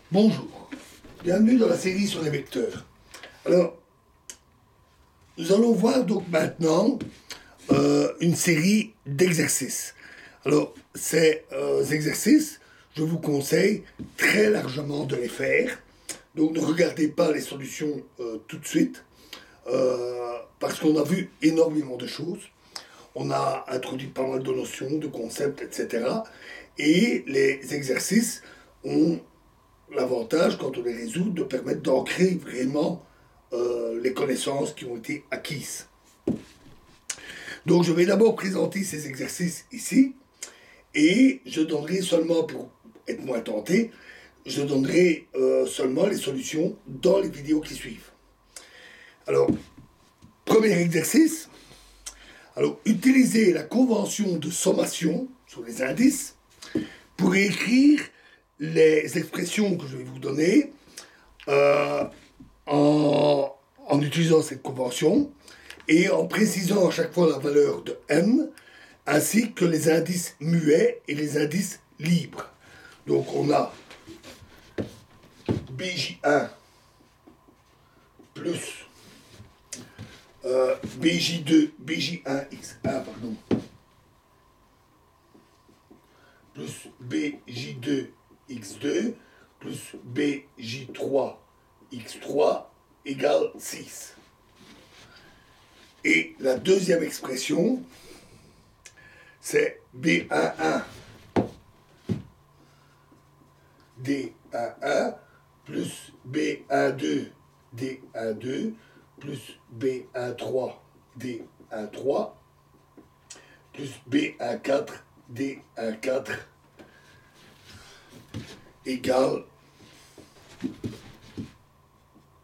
Bonjour, bienvenue dans la série sur les vecteurs. Alors, nous allons voir donc maintenant une série d'exercices. Alors, ces exercices, je vous conseille très largement de les faire. Donc, ne regardez pas les solutions tout de suite, parce qu'on a vu énormément de choses. On a introduit pas mal de notions, de concepts, etc. Et les exercices ont l'avantage, quand on les résout, de permettre d'ancrer vraiment les connaissances qui ont été acquises. Donc je vais d'abord présenter ces exercices ici, et je donnerai seulement, pour être moins tenté, je donnerai seulement les solutions dans les vidéos qui suivent. Alors, premier exercice, alors utilisez la convention de sommation sur les indices pour écrire les expressions que je vais vous donner en utilisant cette convention et en précisant à chaque fois la valeur de m, ainsi que les indices muets et les indices libres. Donc on a BJ1 plus BJ2, BJ1x1, pardon, plus BJ2x2 plus BJ3x3 égale 6. Et la deuxième expression, c'est B11 D11 plus B12 D12 plus B13 D13 plus B14 D14 égale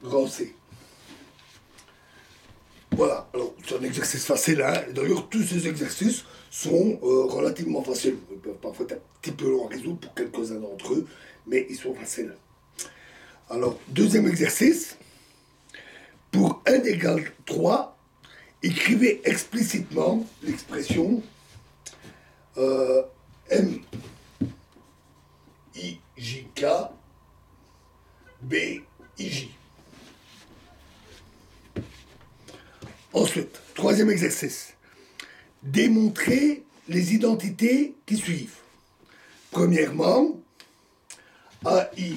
grand C. Voilà, alors c'est un exercice facile, hein. D'ailleurs tous ces exercices sont relativement faciles. Ils peuvent parfois être un petit peu longs à résoudre pour quelques-uns d'entre eux, mais ils sont faciles. Alors, deuxième exercice, pour n égale 3, écrivez explicitement l'expression M IJK BIJ. Ensuite, troisième exercice. Démontrer les identités qui suivent. Premièrement, AI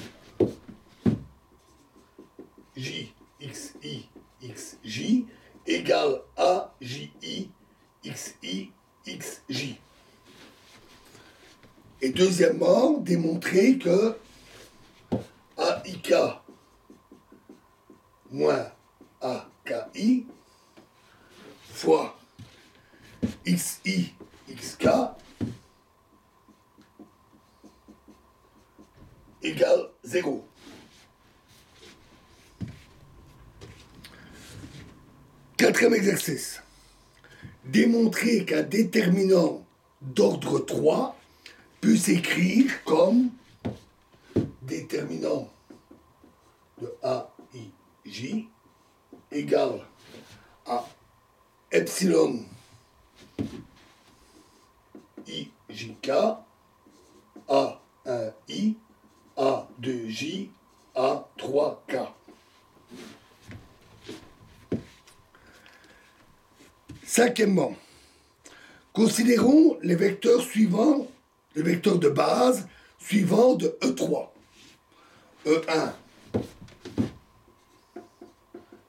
JXI XJ égale AJI XI XJ. Et deuxièmement, démontrer que AIK moins AKI fois XI XK égale 0. Quatrième exercice. Démontrer qu'un déterminant d'ordre 3 peut s'écrire comme déterminant de AIJ égale à epsilon IJK A1I A2J A3K. Cinquièmement, considérons les vecteurs suivants, les vecteurs de base suivants de E3. E1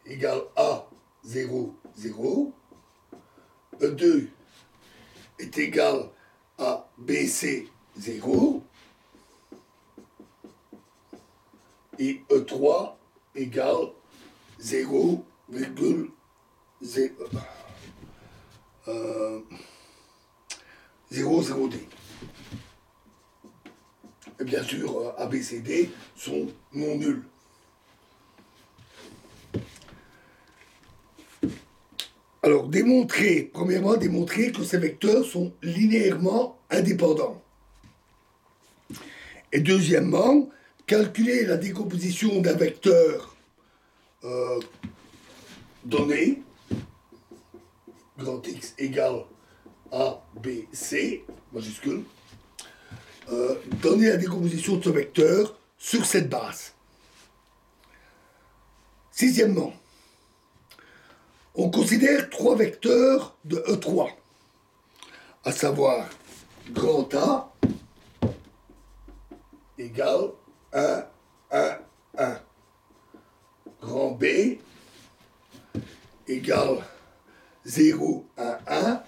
égale A0, 0. E2 est égal à BC, 0. Et E3 égale 0,0. 0,0D. Et bien sûr, A, B, C, D sont non nuls. Alors, premièrement, démontrer que ces vecteurs sont linéairement indépendants. Et deuxièmement, calculer la décomposition d'un vecteur donné, grand X égale A, B, C, majuscule, donner la décomposition de ce vecteur sur cette base. Sixièmement, on considère trois vecteurs de E3, à savoir grand A égale 1, 1, 1. Grand B égale 0, 1, 1.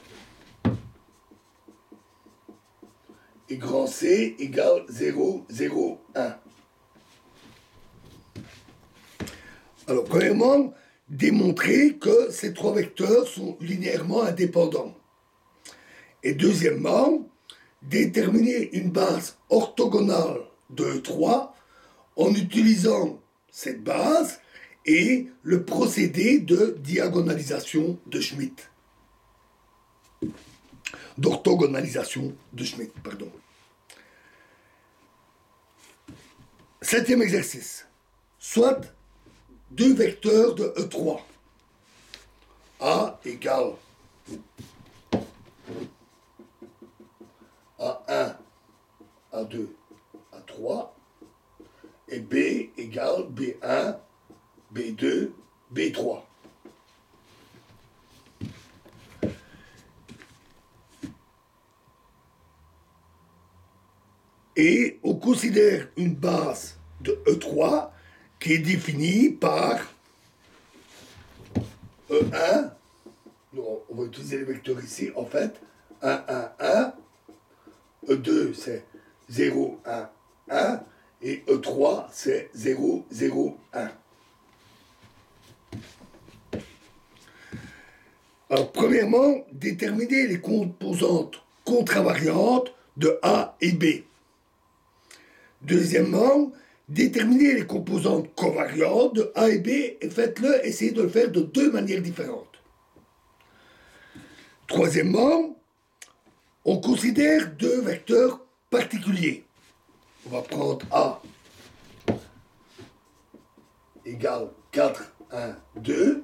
Et grand C égale 0, 0, 1. Alors, premièrement, démontrer que ces trois vecteurs sont linéairement indépendants. Et deuxièmement, déterminer une base orthogonale de E3 en utilisant cette base et le procédé de diagonalisation de Schmitt. D'orthogonalisation de Schmitt, pardon. Septième exercice. Soit deux vecteurs de E3. A égale A1, A2, A3. Et B égale B1, B2, B3. Et on considère une base de E3 qui est définie par E1, on va utiliser les vecteurs ici, en fait, 1, 1, 1, E2 c'est 0, 1, 1, et E3 c'est 0, 0, 1. Alors, premièrement, déterminer les composantes contravariantes de A et B. Deuxièmement, déterminer les composantes covariantes de A et B, et faites-le, essayez de le faire de deux manières différentes. Troisièmement, on considère deux vecteurs particuliers. On va prendre A égale 4, 1, 2.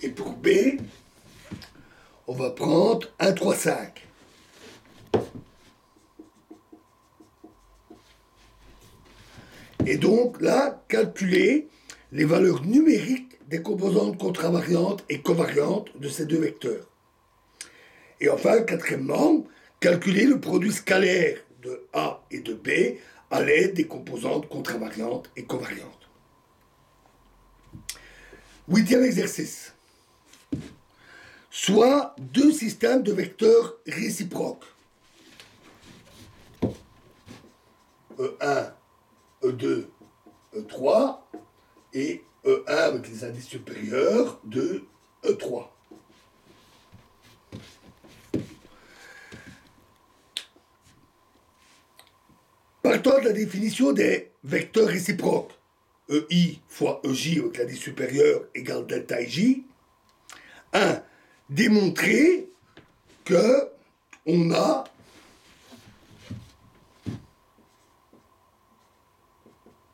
Et pour B, on va prendre 1, 3, 5. Et donc là, calculer les valeurs numériques des composantes contravariantes et covariantes de ces deux vecteurs. Et enfin, quatrièmement, calculer le produit scalaire de A et de B à l'aide des composantes contravariantes et covariantes. Huitième exercice. Soit deux systèmes de vecteurs réciproques. E1, E2, E3 et E1 avec les indices supérieurs de E3. Partant de la définition des vecteurs réciproques, EI fois EJ avec l'indice supérieur égale delta IJ, 1. Démontrer que on a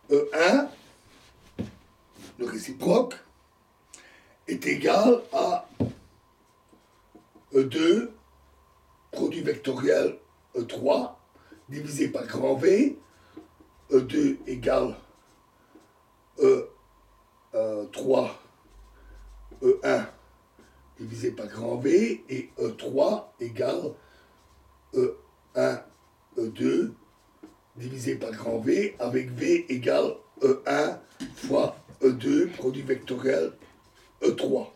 E1, le réciproque, est égal à E2, produit vectoriel E3, divisé par grand V, E2 égale E3, E1 divisé par grand V, et E3 égale E1, E2 divisé par grand V, avec V égale E1 fois E2, produit vectoriel E3.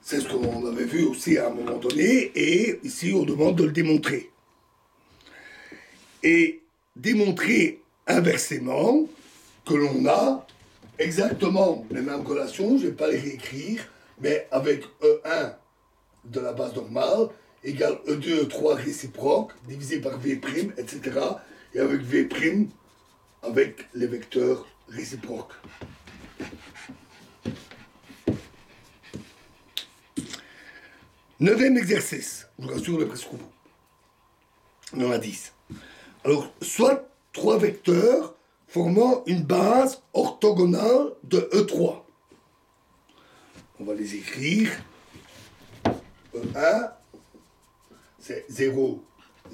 C'est ce qu'on avait vu aussi à un moment donné, et ici on demande de le démontrer. Et démontrer inversement que l'on a exactement les mêmes relations, je ne vais pas les réécrire, mais avec E1 de la base normale égale E2, E3 réciproque, divisé par V', etc. Et avec V' avec les vecteurs réciproques. Neuvième exercice, je vous rassure, on est presque au bout. On en a 10. Alors, soit trois vecteurs formant une base orthogonale de E3. On va les écrire. E1, c'est 0,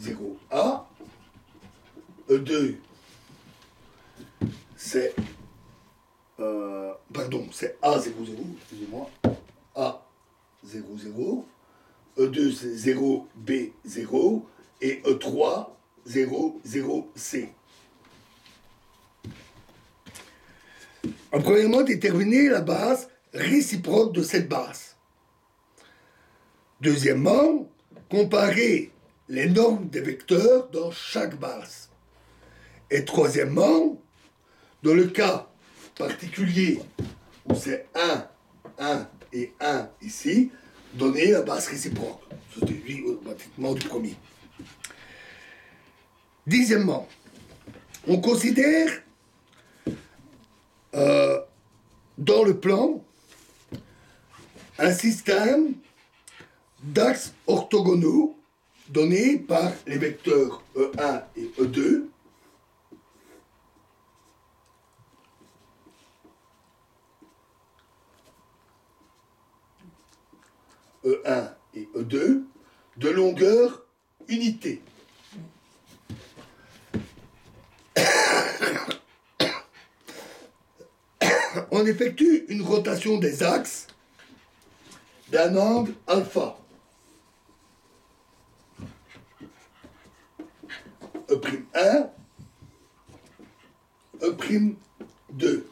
0A. E2, c'est c'est A00, excusez-moi, A00, E2 c'est 0B0 et E3 0C. Premièrement, déterminer la base réciproque de cette base. Deuxièmement, comparer les normes des vecteurs dans chaque base. Et troisièmement, dans le cas particulier où c'est 1, 1 et 1 ici, donner la base réciproque. Ça se déduit automatiquement du premier. Dixièmement, on considère dans le plan un système d'axes orthogonaux donnés par les vecteurs E1 et E2 E1 et E2 de longueur unité. On effectue une rotation des axes d'un angle alpha. E'1, E'2.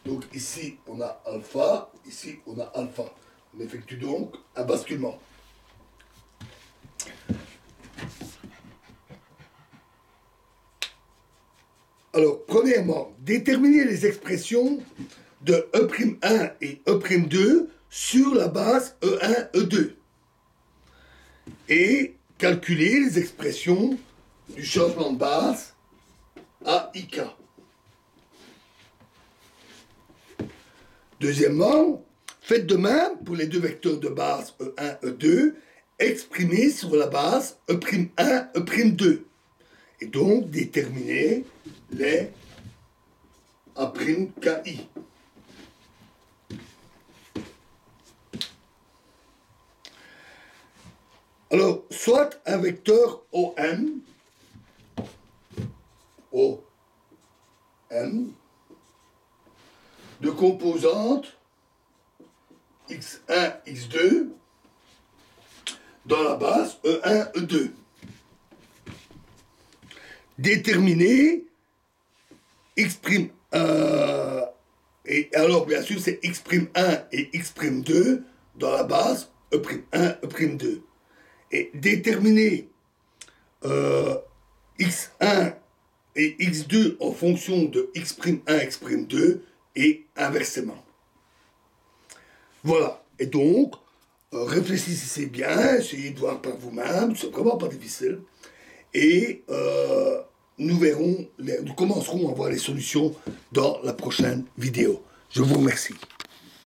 Donc ici on a alpha, ici on a alpha. On effectue donc un basculement. Alors, premièrement, déterminer les expressions de E'1 et E'2 sur la base E1, E2. Et calculer les expressions du changement de base AIK. Deuxièmement, faites de même pour les deux vecteurs de base E1, E2, exprimés sur la base E'1, E'2. Et donc déterminer les A'Ki. Alors, soit un vecteur OM, de composantes x1, x2 dans la base E1, E2. Déterminer x', et alors bien sûr c'est x'1 et x'2 dans la base E'1, E'2. Et déterminer x1 et x2 en fonction de x'1, x'2 et inversement. Voilà. Et donc, réfléchissez bien, essayez de voir par vous-même, c'est vraiment pas difficile. Et nous commencerons à voir les solutions dans la prochaine vidéo. Je vous remercie.